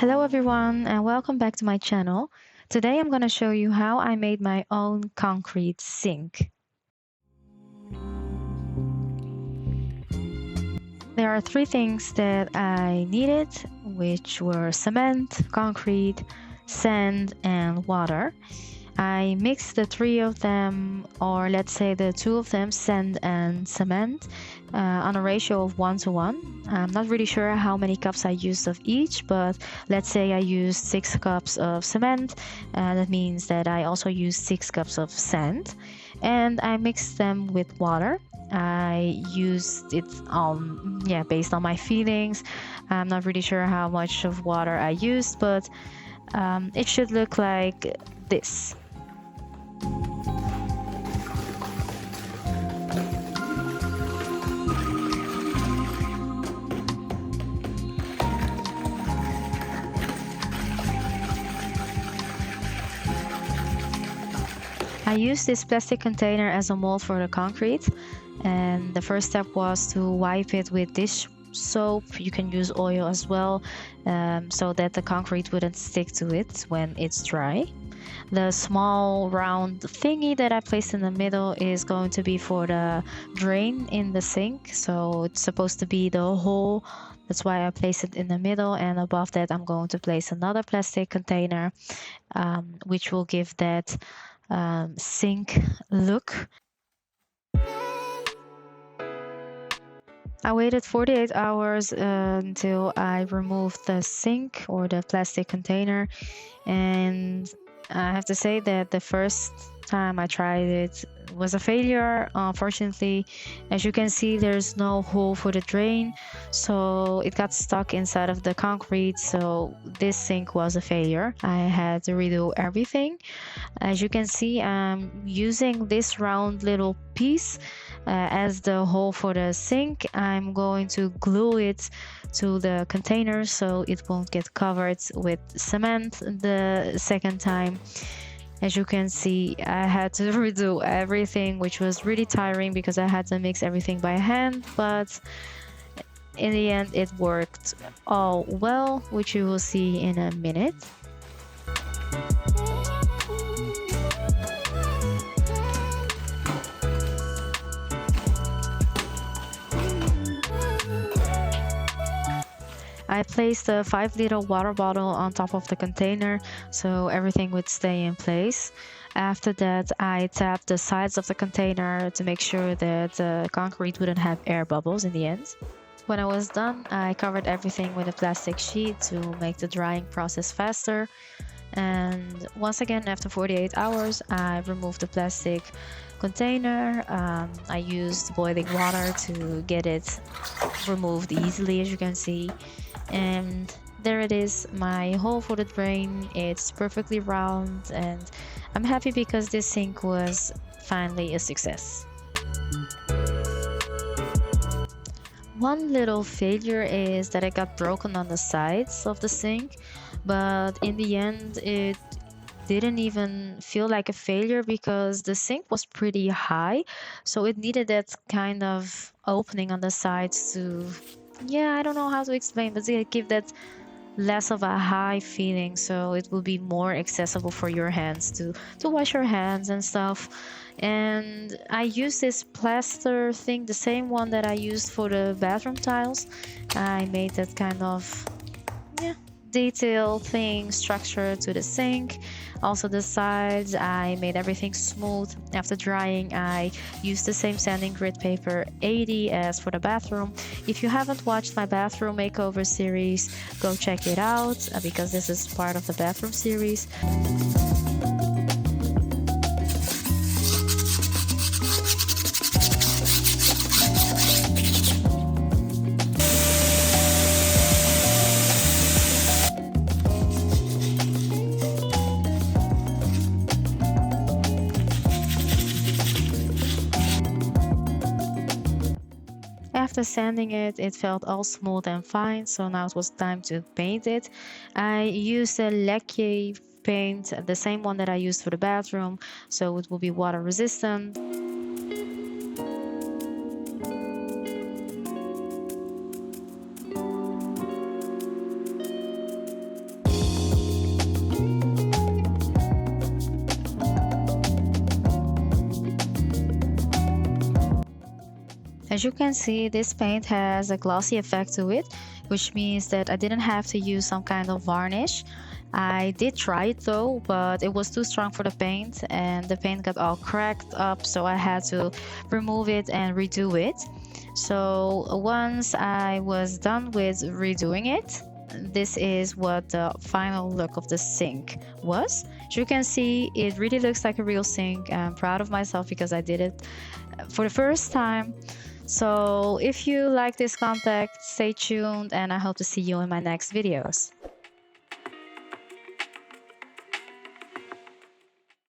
Hello everyone and welcome back to my channel. Today I'm going to show you how I made my own concrete sink. There are three things that I needed, which were cement, concrete, sand, and water. I mixed the three of them, or let's say the two of them, sand and cement, on a ratio of 1 to 1. I'm not really sure how many cups I used of each, but let's say I used 6 cups of cement. That means that I also used 6 cups of sand, and I mixed them with water. I used it based on my feelings. I'm not really sure how much of water I used, but it should look like this. I used this plastic container as a mold for the concrete, and the first step was to wipe it with dish soap. You can use oil as well, so that the concrete wouldn't stick to it when it's dry. The small round thingy that I placed in the middle is going to be for the drain in the sink, so it's supposed to be the hole. That's why I place it in the middle, and above that I'm going to place another plastic container, which will give that sink look. I waited 48 hours until I removed the sink or the plastic container, and I have to say that the first time I tried it was a failure. Unfortunately, as you can see, there's no hole for the drain, so it got stuck inside of the concrete, so this sink was a failure. I had to redo everything. As you can see, I'm using this round little piece as the hole for the sink. I'm going to glue it to the container so it won't get covered with cement the second time. As you can see, I had to redo everything, which was really tiring because I had to mix everything by hand, but in the end it worked all well, which you will see in a minute. I placed a 5-liter water bottle on top of the container so everything would stay in place. After that, I tapped the sides of the container to make sure that the concrete wouldn't have air bubbles in the end. When I was done, I covered everything with a plastic sheet to make the drying process faster. And once again, after 48 hours, I removed the plastic container. I used boiling water to get it removed easily, as you can see. And there it is, my hole for the drain. It's perfectly round, and I'm happy because this sink was finally a success. One little failure is that it got broken on the sides of the sink, but in the end it didn't even feel like a failure because the sink was pretty high, so it needed that kind of opening on the sides to, yeah, I don't know how to explain, but to give that less of a high feeling, so it will be more accessible for your hands to wash your hands and stuff. And I use this plaster thing, the same one that I used for the bathroom tiles. I made that kind of, yeah, detail thing, structure to the sink. Also the sides, I made everything smooth. After drying, I used the same sanding grit paper 80 as for the bathroom. If you haven't watched my bathroom makeover series, go check it out because this is part of the bathroom series. After sanding it, it felt all smooth and fine, so now it was time to paint it. I used a lacquer paint, the same one that I used for the bathroom, so it will be water resistant. As you can see, this paint has a glossy effect to it, which means that I didn't have to use some kind of varnish. I did try it though, but it was too strong for the paint and the paint got all cracked up, so I had to remove it and redo it. So once I was done with redoing it, this is what the final look of the sink was. As you can see, it really looks like a real sink. I'm proud of myself because I did it for the first time. So if you like this content, stay tuned and I hope to see you in my next videos.